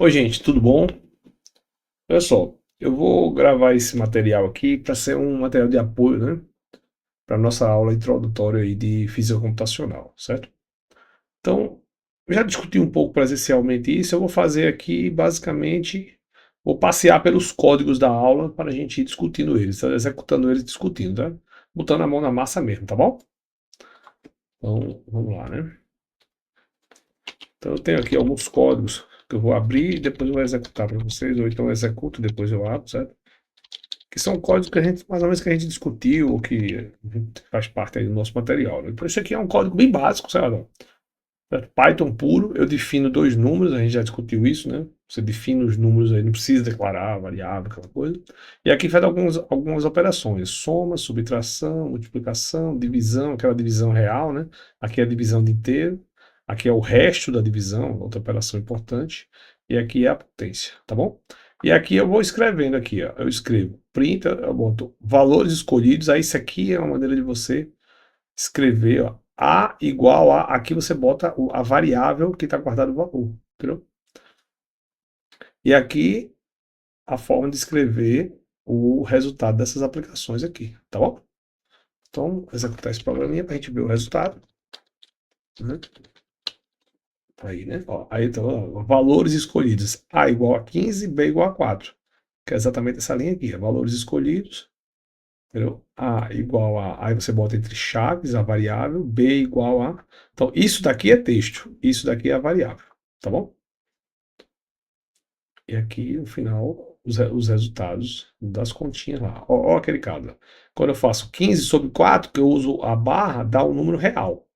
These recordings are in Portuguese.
Oi, gente, tudo bom? Olha só, eu vou gravar esse material aqui para ser um material de apoio, né, para nossa aula introdutória aí de física computacional, certo? Então, eu já discuti um pouco presencialmente isso, eu vou fazer aqui basicamente, vou passear pelos códigos da aula para a gente ir discutindo eles, tá? Executando eles, discutindo, tá? Botando a mão na massa mesmo, tá bom? Então, vamos lá, né? Então, eu tenho aqui alguns códigos que eu vou abrir e depois eu vou executar para vocês, ou então eu executo e depois eu abro, certo? Que são códigos que a gente, mais ou menos, que a gente discutiu, ou que faz parte aí do nosso material, né? Então, isso aqui é um código bem básico, sabe? Python puro, eu defino dois números, a gente já discutiu isso, né? Você define os números aí, não precisa declarar variável, aquela coisa. E aqui faz algumas operações: soma, subtração, multiplicação, divisão, aquela divisão real, né? Aqui é a divisão de inteiro, aqui é o resto da divisão, outra operação importante, e aqui é a potência, tá bom? E aqui eu vou escrevendo aqui, ó. Eu escrevo print, eu boto valores escolhidos, aí isso aqui é uma maneira de você escrever, ó, A igual a, aqui você bota a variável que está guardado o valor, entendeu? E aqui a forma de escrever o resultado dessas aplicações aqui, tá bom? Então, executar esse programinha para a gente ver o resultado, né? Aí, né? Ó, aí então, ó, valores escolhidos, A igual a 15, B igual a 4, que é exatamente essa linha aqui, ó, valores escolhidos, entendeu? A igual a, aí você bota entre chaves a variável, B igual a, então isso daqui é texto, isso daqui é a variável, tá bom? E aqui, no final, os resultados das continhas lá. Ó, ó aquele caso. Quando eu faço 15 sobre 4, que eu uso a barra, dá um número real.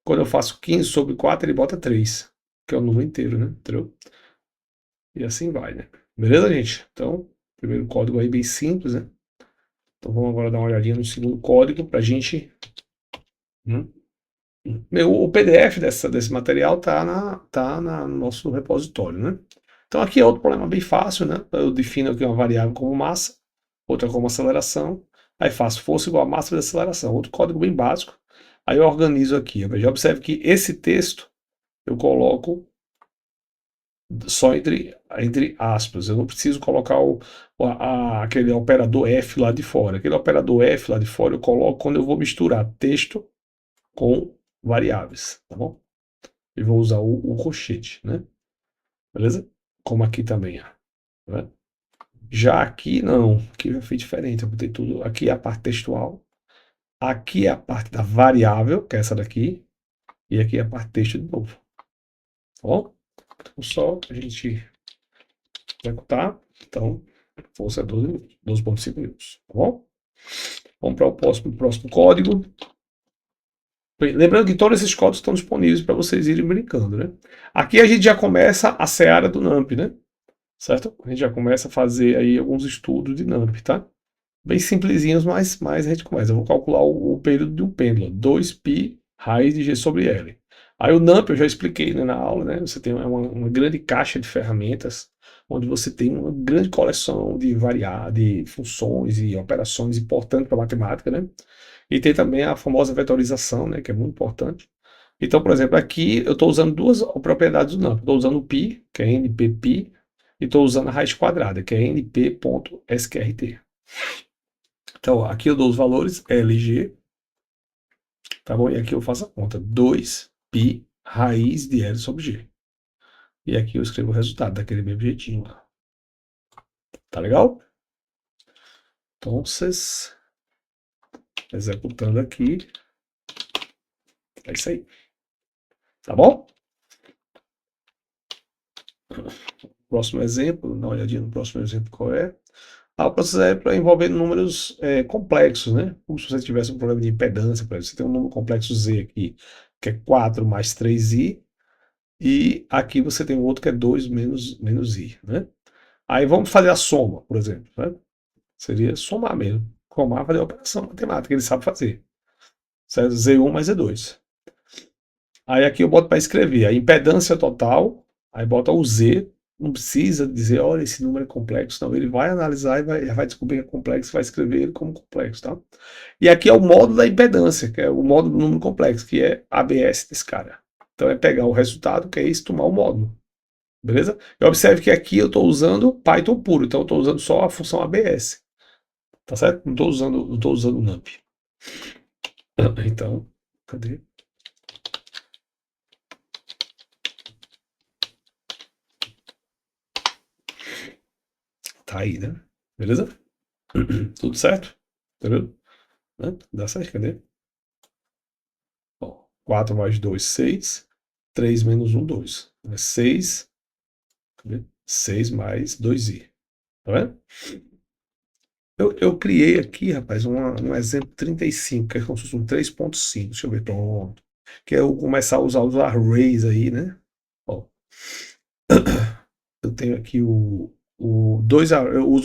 Quando eu faço 15 sobre 4, ele bota 3, que é o número inteiro, né? Entendeu? E assim vai, né? Beleza, gente? Então, primeiro código aí bem simples, né? Então vamos agora dar uma olhadinha no segundo código para a gente. Hum, o PDF desse material tá no nosso repositório, né? Então aqui é outro problema bem fácil, né? Eu defino aqui uma variável como massa, outra como aceleração, aí faço força igual a massa vezes aceleração, outro código bem básico. Aí eu organizo aqui. Já observe que esse texto eu coloco só entre aspas. Eu não preciso colocar aquele operador F lá de fora. Aquele operador F lá de fora eu coloco quando eu vou misturar texto com variáveis, tá bom? E vou usar o colchete, né? Beleza? Como aqui também, ó, né? Já aqui não, aqui já foi diferente. Eu botei tudo. Aqui é a parte textual, aqui é a parte da variável, que é essa daqui, e aqui é a parte texto de novo. Tá bom? Então, só a gente executar. Então, força 12 minutos, 12,5 minutos. Tá bom? Vamos para o próximo código. Bem, lembrando que todos esses códigos estão disponíveis para vocês irem brincando, né? Aqui a gente já começa a seara do NumPy, né? Certo? A gente já começa a fazer aí alguns estudos de NumPy, tá? Bem simplesinhos, mas a gente começa. Eu vou calcular o período de um pêndulo, 2π raiz de g sobre L. Aí o NumPy eu já expliquei, né, na aula, né? Você tem uma grande caixa de ferramentas, onde você tem uma grande coleção de funções e operações importantes para a matemática, né? E tem também a famosa vetorização, né, que é muito importante. Então, por exemplo, aqui eu estou usando duas propriedades do NumPy. Estou usando o π, que é npπ, e estou usando a raiz quadrada, que é np.sqrt. Então, aqui eu dou os valores LG, tá bom? E aqui eu faço a conta, 2π raiz de L sobre G. E aqui eu escrevo o resultado daquele mesmo jeitinho. Tá legal? Então, vocês executando aqui, é isso aí. Tá bom? Próximo exemplo, dá uma olhadinha no próximo exemplo qual é. O processo é para envolver números complexos, né? Como se você tivesse um problema de impedância, por exemplo. Você tem um número complexo Z aqui, que é 4 mais 3i, e aqui você tem um outro que é 2 menos i, né? Aí vamos fazer a soma, por exemplo, né? Seria somar mesmo. Somar, fazer a operação matemática, ele sabe fazer. Certo? Z1 mais Z2. Aí aqui eu boto para escrever a impedância total, aí bota o Z, não precisa dizer, olha, esse número é complexo, não, ele vai analisar e vai descobrir que é complexo, vai escrever ele como complexo, tá? E aqui é o módulo da impedância, que é o módulo do número complexo, que é ABS desse cara. Então é pegar o resultado, que é isso, tomar o módulo. Beleza? E observe que aqui eu estou usando Python puro, então eu estou usando só a função ABS. Tá certo? Não estou usando o NumPy. Então, cadê? Tá aí, né? Beleza? Tudo certo? Entendeu? Né? Dá certo, cadê? Ó, 4 mais 2, 6. 3 menos 1, 2. 6. Cadê? 6 mais 2i. Tá vendo? Eu criei aqui, rapaz, um exemplo 35, que é como se fosse um 3.5. Deixa eu ver, pronto. Que é eu começar a usar os arrays aí, né? Ó, eu tenho aqui eu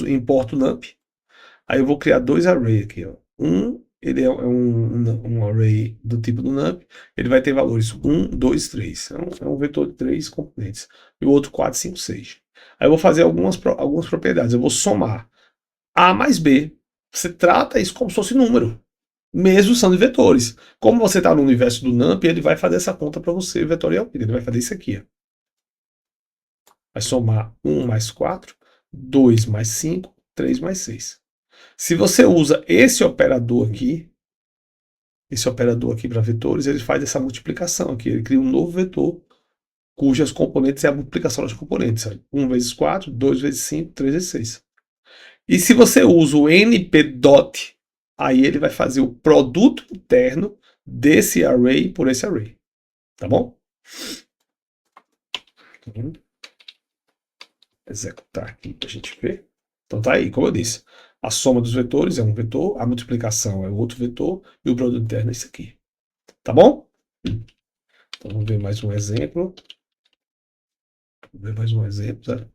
importo NumPy. Aí eu vou criar dois arrays aqui, ó. Ele é um array do tipo do NumPy. Ele vai ter valores 1, 2, 3. É um vetor de 3 componentes. E o outro 4, 5, 6. Aí eu vou fazer algumas propriedades. Eu vou somar A mais B. Você trata isso como se fosse número, mesmo sendo vetores. Como você está no universo do NumPy, ele vai fazer essa conta para você vetorialmente. Ele vai fazer isso aqui, ó. Vai somar 1 mais 4, 2 mais 5, 3 mais 6. Se você usa esse operador aqui para vetores, ele faz essa multiplicação aqui. Ele cria um novo vetor, cujas componentes é a multiplicação das componentes. 1 vezes 4, 2 vezes 5, 3 vezes 6. E se você usa o np-dot, aí ele vai fazer o produto interno desse array por esse array. Tá bom? Então, executar aqui para a gente ver. Então tá aí, como eu disse. A soma dos vetores é um vetor, a multiplicação é outro vetor e o produto interno é esse aqui. Tá bom? Então vamos ver mais um exemplo. Tá?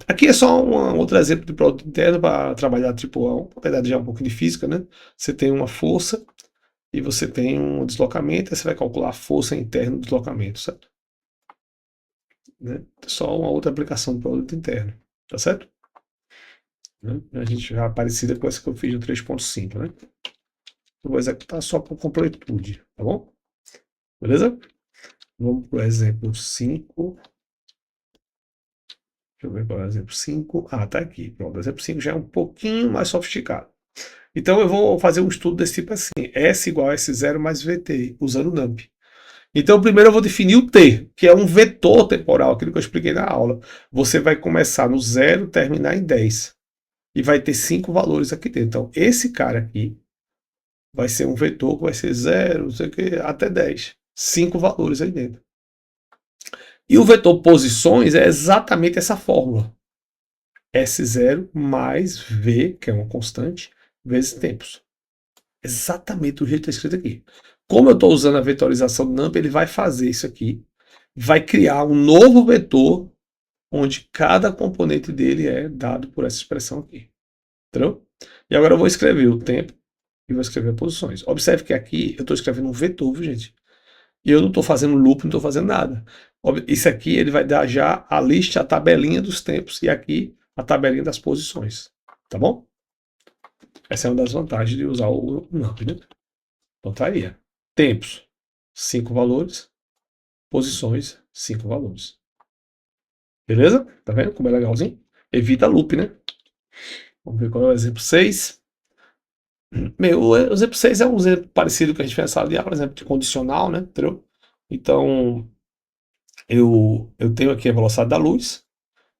Aqui é só um outro exemplo de produto interno para trabalhar tipo uma propriedade já um pouco de física, né? Você tem uma força e você tem um deslocamento, aí você vai calcular a força interna do deslocamento, certo? Né? Só uma outra aplicação do produto interno, tá certo? Né? A gente já parecida com essa que eu fiz no 3.5, né? Eu vou executar só por completude, tá bom? Beleza? Vamos para o exemplo 5. Deixa eu ver qual é o exemplo 5. Ah, tá aqui. Pronto, o exemplo 5 já é um pouquinho mais sofisticado. Então eu vou fazer um estudo desse tipo assim. S igual a S0 mais VT, usando o NumPy. Então primeiro eu vou definir o T, que é um vetor temporal, aquilo que eu expliquei na aula. Você vai começar no 0, terminar em 10. E vai ter 5 valores aqui dentro. Então esse cara aqui vai ser um vetor que vai ser 0, não sei o que, até 10. 5 valores aí dentro. E o vetor posições é exatamente essa fórmula. S0 mais V, que é uma constante, vezes tempos. Exatamente do jeito que está escrito aqui. Como eu estou usando a vetorização do NumPy, ele vai fazer isso aqui, vai criar um novo vetor, onde cada componente dele é dado por essa expressão aqui. Entendeu? E agora eu vou escrever o tempo e vou escrever posições. Observe que aqui eu estou escrevendo um vetor, viu, gente? E eu não estou fazendo loop, não estou fazendo nada. Isso aqui ele vai dar já a lista, a tabelinha dos tempos, e aqui a tabelinha das posições. Tá bom? Essa é uma das vantagens de usar o NumPy, né? Então tá aí. Tempos, 5 valores. Posições, 5 valores. Beleza? Tá vendo como é legalzinho? Evita loop, né? Vamos ver qual é o exemplo 6. O exemplo 6 é um exemplo parecido que a gente fez na sala de aula, por exemplo, de condicional, né? Entendeu? Então, eu tenho aqui a velocidade da luz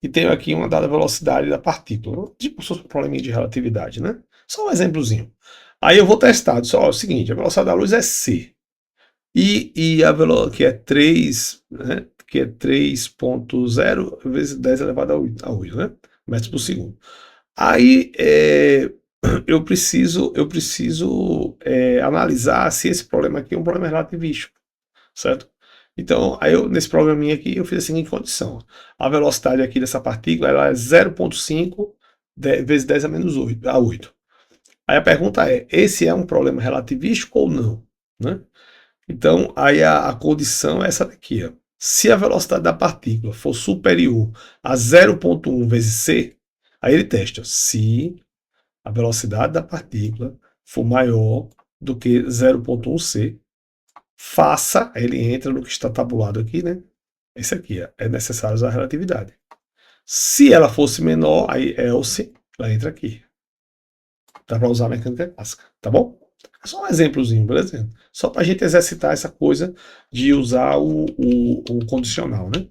e tenho aqui uma dada velocidade da partícula. Tipo, se fosse um probleminha de relatividade, né? Só um exemplozinho. Aí eu vou testar. Só o seguinte, a velocidade da luz é c. E a velocidade, que é 3, né? Que é 3.0 vezes 10 elevado a 8, né? Metros por segundo. Aí eu preciso analisar se esse problema aqui é um problema relativístico, certo? Então, aí nesse probleminha aqui, eu fiz a seguinte condição. A velocidade aqui dessa partícula ela é 0,5 vezes 10 a menos 8, a 8. Aí a pergunta é, esse é um problema relativístico ou não? Né? Então, aí a condição é essa daqui. Ó. Se a velocidade da partícula for superior a 0,1 vezes c, aí ele testa se a velocidade da partícula for maior do que 0,1 c, faça, ele entra no que está tabulado aqui, né? Esse aqui é necessário usar a relatividade. Se ela fosse menor, aí else, ela entra aqui. Dá para usar a mecânica clássica, tá bom? É só um exemplozinho, beleza? Só para a gente exercitar essa coisa de usar o condicional, né?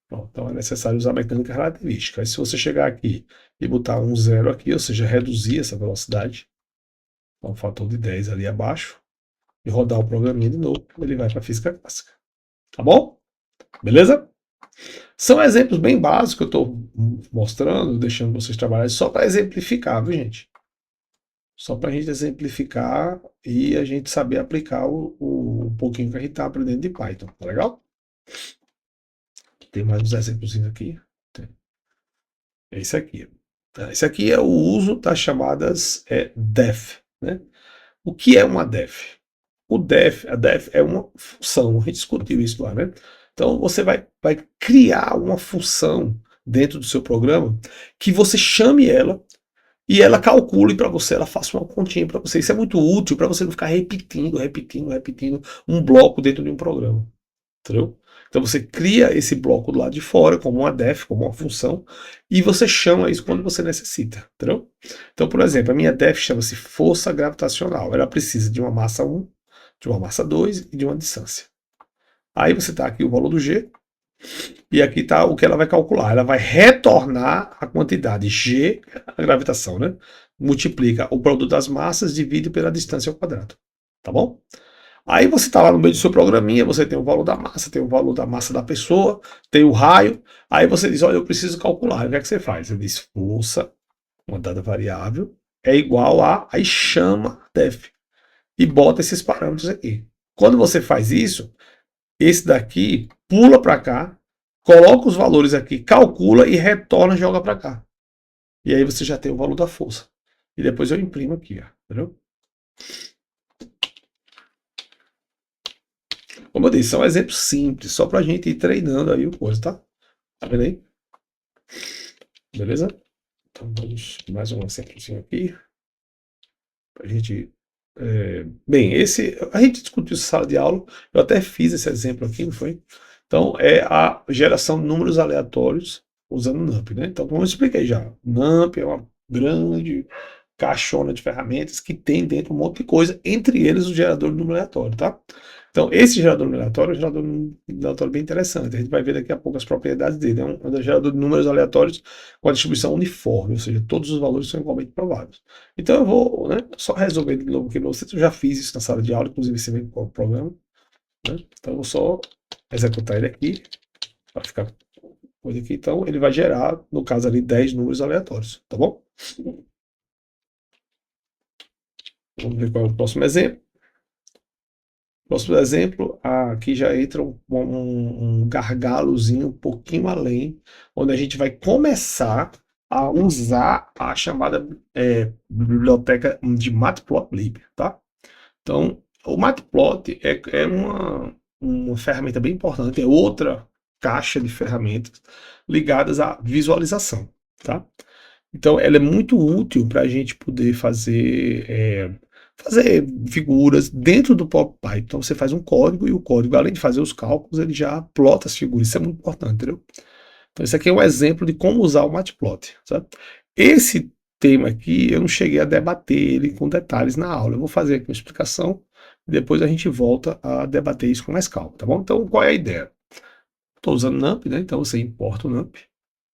Bom, então é necessário usar a mecânica relativística. Aí se você chegar aqui e botar um zero aqui, ou seja, reduzir essa velocidade, um fator de 10 ali abaixo, e rodar o programinha de novo, ele vai para a física clássica. Tá bom? Beleza? São exemplos bem básicos que eu estou mostrando, deixando vocês trabalharem só para exemplificar, viu, gente? Só para a gente exemplificar e a gente saber aplicar o pouquinho que a gente está aprendendo de Python, tá legal? Tem mais uns exemplos aqui. Esse aqui. Esse aqui é o uso das chamadas def, né? O que é uma def? A def é uma função, a gente discutiu isso lá, né? Então você vai criar uma função dentro do seu programa que você chame ela e ela calcule para você, ela faça uma continha para você. Isso é muito útil para você não ficar repetindo um bloco dentro de um programa. Entendeu? Então você cria esse bloco do lado de fora como uma def, como uma função, e você chama isso quando você necessita. Entendeu? Então, por exemplo, a minha def chama-se força gravitacional. Ela precisa de uma massa 1, de uma massa 2 e de uma distância. Aí você está aqui o valor do G, e aqui está o que ela vai calcular. Ela vai retornar a quantidade G, a gravitação, né? Multiplica o produto das massas, divide pela distância ao quadrado. Tá bom? Aí você está lá no meio do seu programinha, você tem o valor da massa, tem o valor da massa da pessoa, tem o raio. Aí você diz, olha, eu preciso calcular. O que é que você faz? Você diz força, uma dada variável, é igual a... Aí chama def e bota esses parâmetros aqui. Quando você faz isso, esse daqui pula para cá, coloca os valores aqui, calcula e retorna e joga para cá. E aí você já tem o valor da força. E depois eu imprimo aqui, ó, entendeu? Como eu disse, são exemplos simples, só para a gente ir treinando aí o coisa, tá? Tá vendo aí? Beleza? Então vamos mais um exemplozinho aqui. Pra gente... bem, a gente discutiu essa sala de aula, eu até fiz esse exemplo aqui, não foi? Então, é a geração de números aleatórios usando NumPy, né? Então, como eu expliquei já, NumPy é uma grande caixona de ferramentas que tem dentro um monte de coisa, entre eles o gerador de número aleatório, tá? Então, esse gerador de número aleatório é um gerador de número aleatório bem interessante. A gente vai ver daqui a pouco as propriedades dele. É um gerador de números aleatórios com a distribuição uniforme, ou seja, todos os valores são igualmente prováveis. Então, eu vou, né, só resolver de novo aqui para vocês. Eu já fiz isso na sala de aula, inclusive você vê qual é o programa. Né? Então, eu vou só executar ele aqui, para ficar coisa aqui. Então, ele vai gerar, no caso ali, 10 números aleatórios, tá bom? Vamos ver qual é o próximo exemplo. Próximo exemplo, aqui já entra um gargalozinho um pouquinho além, onde a gente vai começar a usar a chamada biblioteca de Matplotlib, tá? Então, o Matplot é uma ferramenta bem importante, é outra caixa de ferramentas ligadas à visualização, tá? Então, ela é muito útil para a gente poder fazer figuras dentro do próprio Python. Então, você faz um código e o código, além de fazer os cálculos, ele já plota as figuras. Isso é muito importante, entendeu? Então, esse aqui é um exemplo de como usar o Matplot, sabe? Esse tema aqui, eu não cheguei a debater ele com detalhes na aula. Eu vou fazer aqui uma explicação e depois a gente volta a debater isso com mais calma, tá bom? Então, qual é a ideia? Estou usando NumPy, né? Então, você importa o NumPy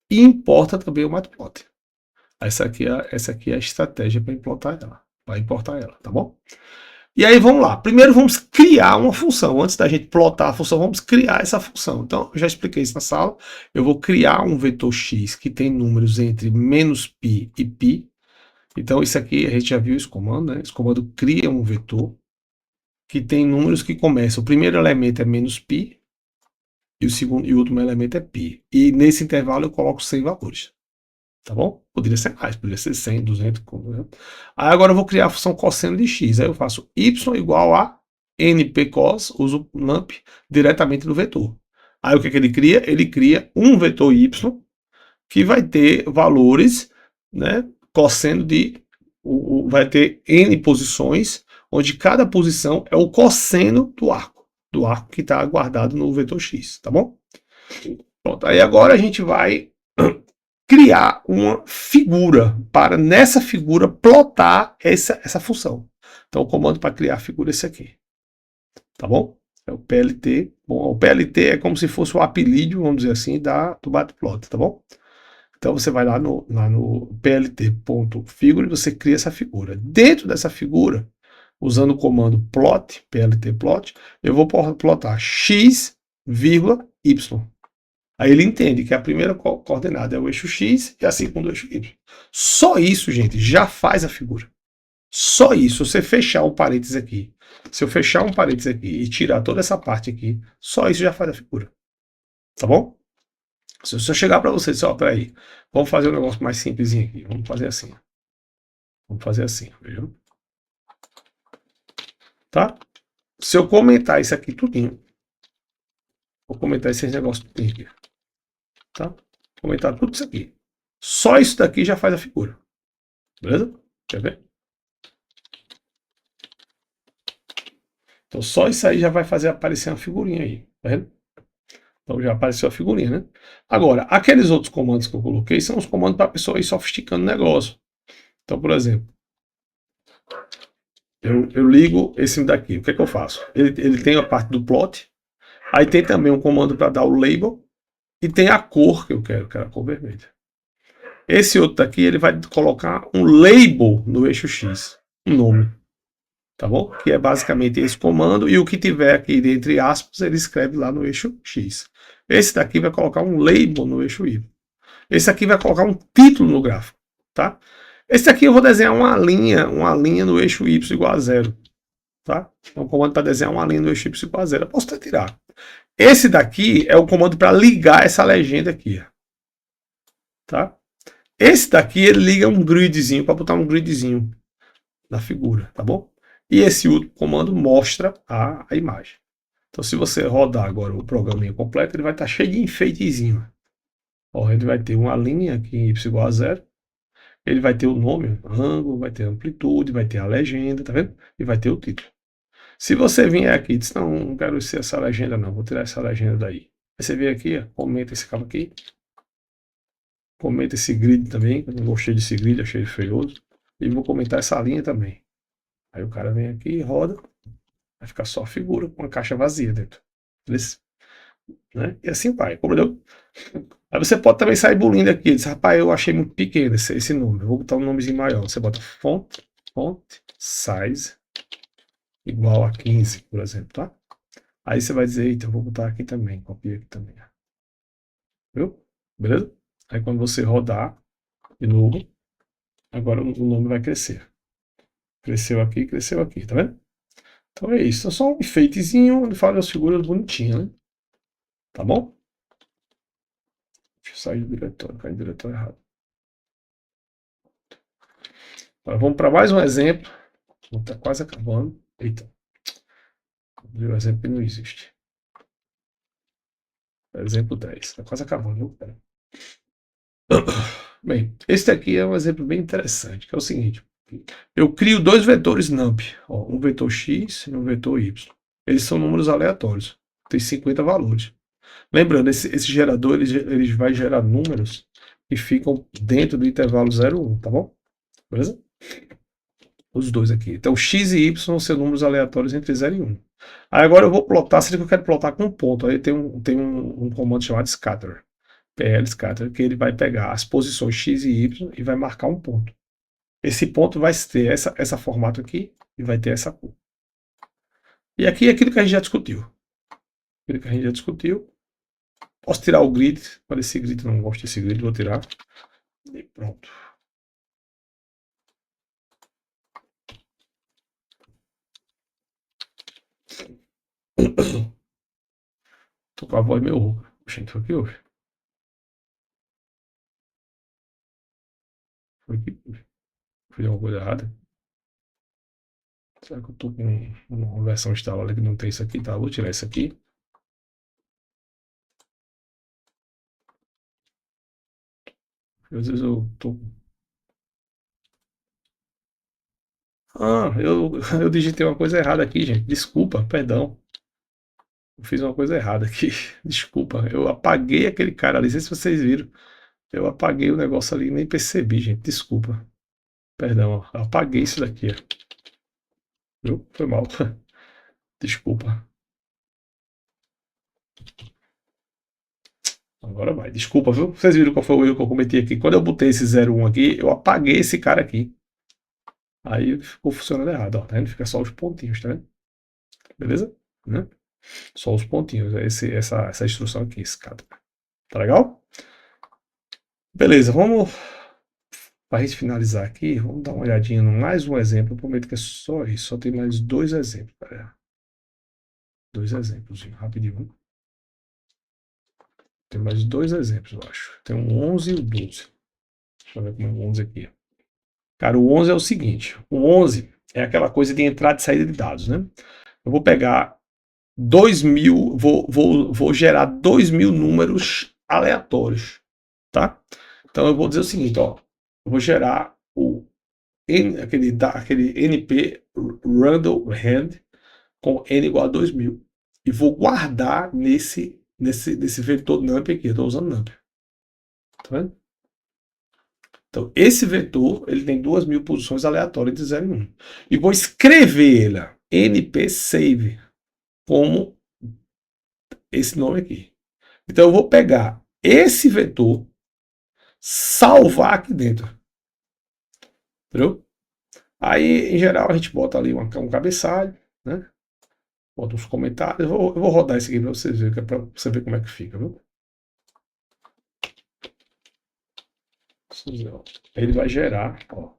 e importa também o Matplot. Essa aqui é a estratégia para importar ela, tá bom? E aí vamos lá. Primeiro vamos criar uma função. Antes da gente plotar a função, vamos criar essa função. Então, eu já expliquei isso na sala. Eu vou criar um vetor x que tem números entre -π e π. Então, isso aqui, a gente já viu esse comando, né? Esse comando cria um vetor que tem números que começam. O primeiro elemento é -π e o último elemento é π. E nesse intervalo eu coloco 100 valores. Tá bom? Poderia ser mais, poderia ser 100, 200. Aí agora eu vou criar a função cosseno de x. Aí eu faço y igual a npcos, uso NumPy diretamente do vetor. Aí o que ele cria? Ele cria um vetor y que vai ter valores, né, cosseno de... vai ter n posições, onde cada posição é o cosseno do arco. do arco que está guardado no vetor X, tá bom? Pronto, aí agora a gente vai criar uma figura para nessa figura plotar essa função. Então o comando para criar a figura é esse aqui, tá bom? É o PLT. Bom, o PLT é como se fosse o apelido, vamos dizer assim, do matplotlib, tá bom? Então você vai lá no plt.figure e você cria essa figura. Dentro dessa figura, usando o comando plot, pltplot, eu vou plotar x, y. Aí ele entende que a primeira coordenada é o eixo x e a segunda é o eixo y. Só isso, gente, já faz a figura. Só isso. Se você fechar um parênteses aqui, se eu fechar um parênteses aqui e tirar toda essa parte aqui, só isso já faz a figura. Tá bom? Se eu chegar para você e dizer, ó, peraí, vamos fazer um negócio mais simplesinho aqui. Vamos fazer assim. Vamos fazer assim, viu? Tá? Se eu comentar isso aqui tudinho, vou comentar esses negócios tudinho aqui. Tá? Vou comentar tudo isso aqui. Só isso daqui já faz a figura. Beleza? Quer ver? Então só isso aí já vai fazer aparecer uma figurinha aí. Tá vendo? Então já apareceu a figurinha, né? Agora, aqueles outros comandos que eu coloquei são os comandos para a pessoa ir sofisticando o negócio. Então, por exemplo, eu ligo esse daqui. O que é que eu faço? Ele tem a parte do plot. Aí tem também um comando para dar o label. E tem a cor que eu quero a cor vermelha. Esse outro daqui, ele vai colocar um label no eixo X. Um nome. Tá bom? Que é basicamente esse comando. E o que tiver aqui, entre aspas, ele escreve lá no eixo X. Esse daqui vai colocar um label no eixo Y. Esse aqui vai colocar um título no gráfico. Tá? Esse aqui eu vou desenhar uma linha no eixo Y igual a 0. Tá? É um comando para desenhar uma linha no eixo Y igual a 0. Eu posso até tirar. Esse daqui é o comando para ligar essa legenda aqui. Tá? Esse daqui ele liga um gridzinho, para botar um gridzinho na figura, tá bom? E esse último comando mostra a imagem. Então se você rodar agora o programinha completo, ele vai estar cheio de enfeitezinho. Ó, ele vai ter uma linha aqui em y igual a 0. Ele vai ter o nome, ângulo, vai ter amplitude, vai ter a legenda, tá vendo? E vai ter o título. Se você vier aqui e diz, não quero ser essa legenda não, vou tirar essa legenda daí. Aí você vem aqui, ó, comenta esse cabo aqui. Comenta esse grid também, eu não gostei desse grid, achei ele feioso. E vou comentar essa linha também. Aí o cara vem aqui e roda, vai ficar só a figura com a caixa vazia dentro. Né? E assim vai, compreendeu? Aí você pode também sair bulindo aqui, diz, rapaz, eu achei muito pequeno esse número, vou botar um nomezinho maior. Você bota font size igual a 15, por exemplo, tá? Aí você vai dizer, eita, eu vou botar aqui também, copia aqui também. Viu? Beleza? Aí quando você rodar de novo, agora o nome vai crescer. Cresceu aqui, tá vendo? Então é isso, é só um enfeitezinho onde faz as figuras bonitinhas, né? Tá bom? Deixa eu sair do diretório, cair no diretório errado. Agora vamos para mais um exemplo. Está quase acabando. Eita. O exemplo não existe. Exemplo 10. Está quase acabando, viu? Bem, esse aqui é um exemplo bem interessante, que é o seguinte. Eu crio dois vetores num, ó, um vetor x e um vetor y. Eles são números aleatórios. Tem 50 valores. Lembrando, esse gerador ele vai gerar números que ficam dentro do intervalo 0 e 1, tá bom? Beleza? Os dois aqui. Então, x e y vão ser números aleatórios entre 0 e 1. Aí agora eu vou plotar, seria que eu quero plotar com ponto. Aí tem um comando chamado scatter. PL scatter, que ele vai pegar as posições x e y e vai marcar um ponto. Esse ponto vai ter essa formato aqui e vai ter essa cor. E aqui é aquilo que a gente já discutiu. Aquilo que a gente já discutiu. Posso tirar o grid, para esse grid, não gosto desse grid, vou tirar. E pronto. Tô com a voz meio rouca. Gente, foi o que houve? Foi que fiz alguma coisa errada? Será que eu tô com uma versão instalada que não tem isso aqui? Tá, vou tirar isso aqui. Às vezes eu tô... Ah, eu digitei uma coisa errada aqui, gente. Desculpa, perdão. Eu fiz uma coisa errada aqui. Desculpa, eu apaguei aquele cara ali. Não sei se vocês viram. Eu apaguei o negócio ali e nem percebi, gente. Desculpa. Perdão, ó. Eu apaguei isso daqui, ó. Viu? Foi mal. Desculpa. Agora vai. Desculpa, viu? Vocês viram qual foi o erro que eu cometi aqui? Quando eu botei esse 01 aqui, eu apaguei esse cara aqui. Aí ficou funcionando errado, ó. Tá vendo? Fica só os pontinhos, tá vendo? Beleza? Né? Só os pontinhos. Essa instrução aqui, esse cara. Tá legal? Beleza, vamos. Para a gente finalizar aqui, vamos dar uma olhadinha no mais um exemplo. Eu prometo que é só isso. Só tem mais 2 exemplos, galera. 2 exemplos, rapidinho. Tem mais 2 exemplos, eu acho. Tem um 11 e o 12. Deixa eu ver como é o 11 aqui. Cara, o 11 é o seguinte. O 11 é aquela coisa de entrada e saída de dados, né? Eu vou pegar 2.000, vou gerar 2.000 números aleatórios, tá? Então eu vou dizer o seguinte, ó. Eu vou gerar aquele NP Random Hand com n igual a 2.000 e vou guardar nesse vetor NumPy aqui. Eu estou usando NumPy. Tá vendo? Então, esse vetor ele tem 2.000 posições aleatórias de 0 e 1. E vou escrever ele np save como esse nome aqui. Então, eu vou pegar esse vetor, salvar aqui dentro. Entendeu? Aí, em geral, a gente bota ali um cabeçalho, né? Bota uns comentários. Eu vou rodar isso aqui para vocês verem, para você ver como é que fica, viu? Ele vai gerar, ó.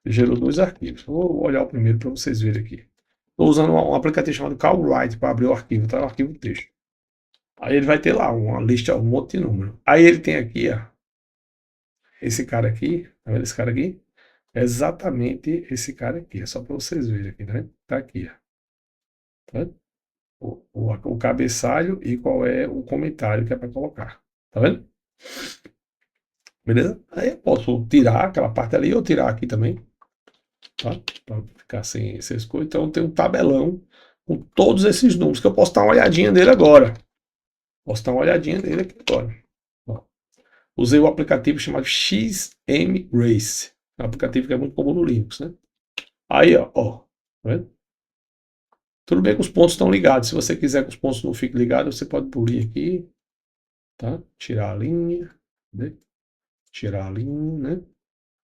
Ele gerou 2 arquivos. Vou olhar o primeiro para vocês verem aqui. Estou usando um aplicativo chamado CalWrite para abrir o arquivo, tá? O arquivo texto. Aí ele vai ter lá uma lista, um monte de número. Aí ele tem aqui, ó, esse cara aqui, tá vendo esse cara aqui? É exatamente esse cara aqui, é só para vocês verem aqui, né? Tá aqui, ó. Tá vendo? O cabeçalho e qual é o comentário que é para colocar. Tá vendo? Beleza? Aí eu posso tirar aquela parte ali ou tirar aqui também. Tá? Para ficar sem essas coisas. Então tem um tabelão com todos esses números que eu posso dar uma olhadinha nele agora. Posso dar uma olhadinha nele aqui agora. Ó. Usei o aplicativo chamado XMRace. É um aplicativo que é muito comum no Linux, né? Aí, ó. Tá vendo? Tudo bem que os pontos estão ligados. Se você quiser que os pontos não fiquem ligados, você pode pulir aqui. Tá? Tirar a linha. Né? Tirar a linha, né?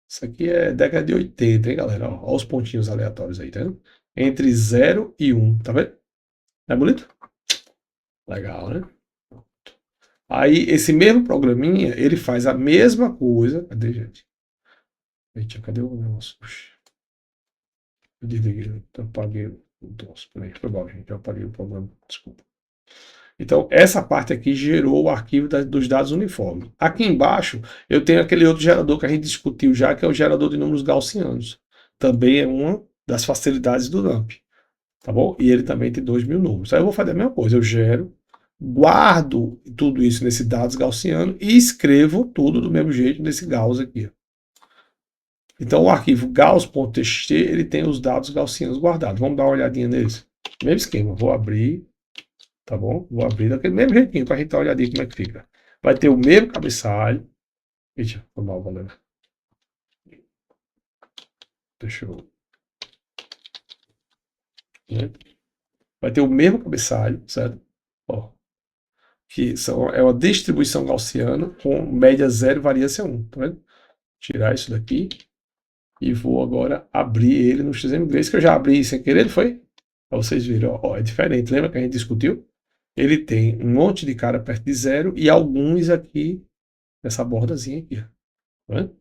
Isso aqui é década de 80, hein, galera? Ó, olha os pontinhos aleatórios aí, tá vendo? Entre 0 e 1, tá vendo? É bonito? Legal, né? Aí, esse mesmo programinha, ele faz a mesma coisa. Cadê, gente? Eita, cadê o negócio? Puxa. Eu desliguei, eu apaguei o troço. Peraí, foi mal, gente. Eu apaguei o programa. Desculpa. Então, essa parte aqui gerou o arquivo dos dados uniformes. Aqui embaixo, eu tenho aquele outro gerador que a gente discutiu já, que é o gerador de números gaussianos. Também é uma das facilidades do NumPy. Tá bom? E ele também tem 2.000 números. Aí eu vou fazer a mesma coisa. Eu gero, guardo tudo isso nesse dados gaussiano e escrevo tudo do mesmo jeito nesse Gauss aqui. Então, o arquivo gauss.txt, ele tem os dados gaussianos guardados. Vamos dar uma olhadinha neles. Mesmo esquema. Vou abrir. Tá bom? Vou abrir daquele mesmo jeitinho para a gente dar uma olhadinha como é que fica. Vai ter o mesmo cabeçalho. Eita, foi mal, galera. Deixa eu... Né? Vai ter o mesmo cabeçalho, certo? Ó, que é uma distribuição gaussiana com média 0 e variância 1. Tá vendo? Tirar isso daqui. E vou agora abrir ele no XMGrace, que eu já abri sem querer, foi? Para vocês verem, ó, é diferente. Lembra que a gente discutiu? Ele tem um monte de cara perto de 0 e alguns aqui nessa bordazinha aqui. Tá vendo?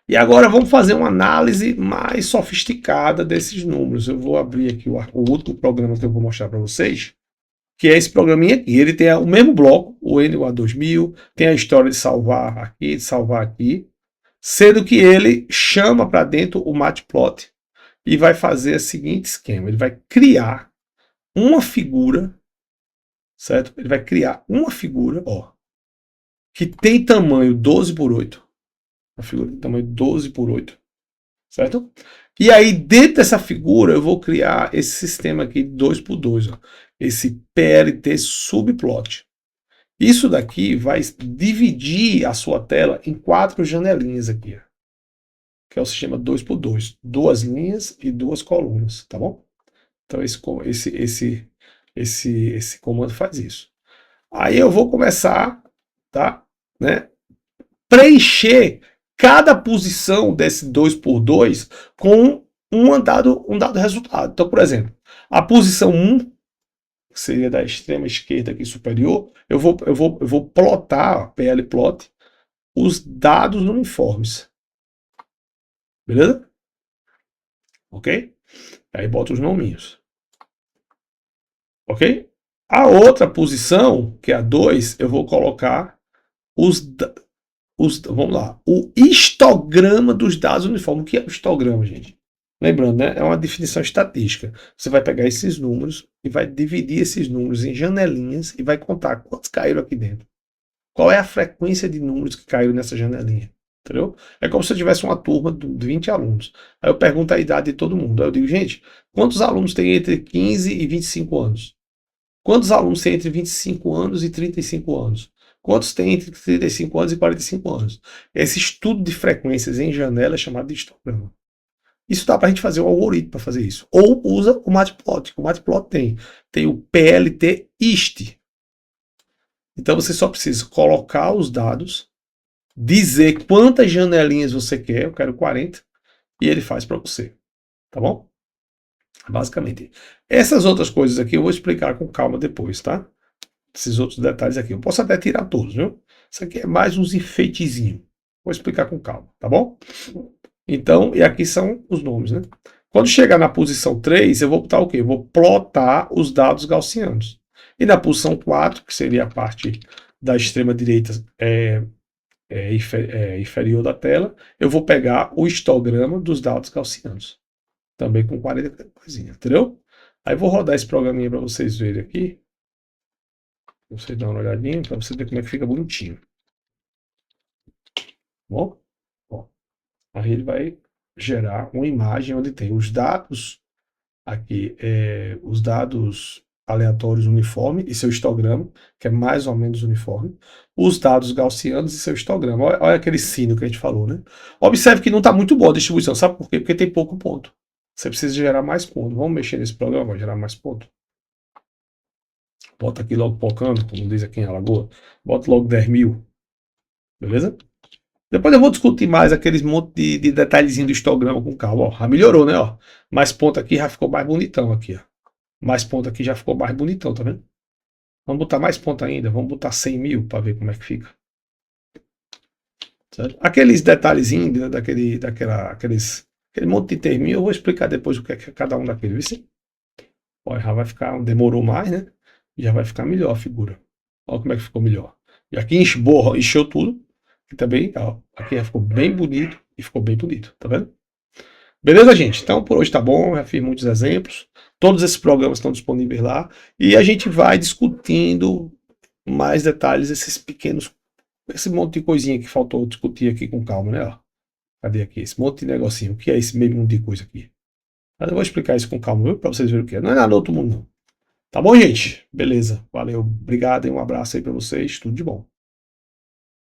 E agora vamos fazer uma análise mais sofisticada desses números. Eu vou abrir aqui o último programa que eu vou mostrar para vocês, que é esse programinha aqui. Ele tem o mesmo bloco, o N igual a 2000, tem a história de salvar aqui, de salvar aqui, sendo que ele chama para dentro o matplot e vai fazer o seguinte esquema. Ele vai criar uma figura, certo? Ele vai criar uma figura, ó, que tem tamanho 12 por 8. Uma figura de tamanho 12 por 8, certo? E aí, dentro dessa figura, eu vou criar esse sistema aqui 2x2, ó, esse PLT subplot. Isso daqui vai dividir a sua tela em 4 janelinhas aqui, ó, que é o sistema 2x2, 2 linhas e 2 colunas, tá bom? Então esse comando faz isso. Aí eu vou começar, tá, né, preencher cada posição desse 2x2 com um dado resultado. Então, por exemplo, a posição 1, que seria da extrema esquerda aqui superior, eu vou plotar, PL plot, os dados uniformes. Beleza? Ok? Aí boto os nominhos. Ok? A outra posição, que é a 2, eu vou colocar vamos lá, o histograma dos dados uniformes. O que é o histograma, gente? Lembrando, né? É uma definição estatística. Você vai pegar esses números e vai dividir esses números em janelinhas e vai contar quantos caíram aqui dentro. Qual é a frequência de números que caíram nessa janelinha? Entendeu? É como se eu tivesse uma turma de 20 alunos. Aí eu pergunto a idade de todo mundo. Aí eu digo, gente, quantos alunos tem entre 15 e 25 anos? Quantos alunos têm entre 25 anos e 35 anos? Quantos têm entre 35 anos e 45 anos? Esse estudo de frequências em janela é chamado de histograma. Isso dá para a gente fazer um algoritmo para fazer isso. Ou usa o Matplot. O Matplot tem o PLT IST. Então você só precisa colocar os dados, dizer quantas janelinhas você quer, eu quero 40, e ele faz para você. Tá bom? Basicamente. Essas outras coisas aqui eu vou explicar com calma depois, tá? Esses outros detalhes aqui. Eu posso até tirar todos, viu? Isso aqui é mais uns enfeitezinhos. Vou explicar com calma, tá bom? Então, e aqui são os nomes, né? Quando chegar na posição 3, eu vou botar o quê? Eu vou plotar os dados gaussianos. E na posição 4, que seria a parte da extrema direita inferior da tela, eu vou pegar o histograma dos dados gaussianos. Também com 40 coisinhas, entendeu? Aí vou rodar esse programinha para vocês verem aqui. Vocês dão uma olhadinha para você ver como é que fica bonitinho. Bom? Bom, aí ele vai gerar uma imagem onde tem os dados aqui, os dados aleatórios uniforme e seu histograma, que é mais ou menos uniforme, os dados gaussianos e seu histograma. Olha aquele sino que a gente falou, né? Observe que não está muito boa a distribuição, sabe por quê? Porque tem pouco ponto. Você precisa gerar mais pontos. Vamos mexer nesse programa, gerar mais pontos. Bota aqui logo pocando, como diz aqui em Alagoas. Bota logo 10 mil. Beleza? Depois eu vou discutir mais aqueles monte de detalhezinho do histograma com calma. Ó, já melhorou, né? Ó. Mais ponto aqui já ficou mais bonitão aqui. Ó. Mais ponto aqui já ficou mais bonitão, tá vendo? Vamos botar mais ponto ainda. Vamos botar 100 mil para ver como é que fica. Certo? Aqueles detalhezinhos aquele monte de terminho, eu vou explicar depois o que é cada um daqueles. Ó, já vai ficar, demorou mais, né? Já vai ficar melhor a figura. Olha como é que ficou melhor. E aqui encheu tudo. E também, ó, aqui já ficou bem bonito e ficou bem bonito, tá vendo? Beleza, gente? Então por hoje tá bom, já fiz muitos exemplos. Todos esses programas estão disponíveis lá. E a gente vai discutindo mais detalhes, esses pequenos, esse monte de coisinha que faltou discutir aqui com calma, né? Ó, cadê aqui? Esse monte de negocinho. O que é esse meio monte de coisa aqui? Mas eu vou explicar isso com calma, viu? Pra vocês verem o que é. Não é nada do outro mundo, não. Tá bom, gente? Beleza. Valeu. Obrigado e um abraço aí pra vocês. Tudo de bom.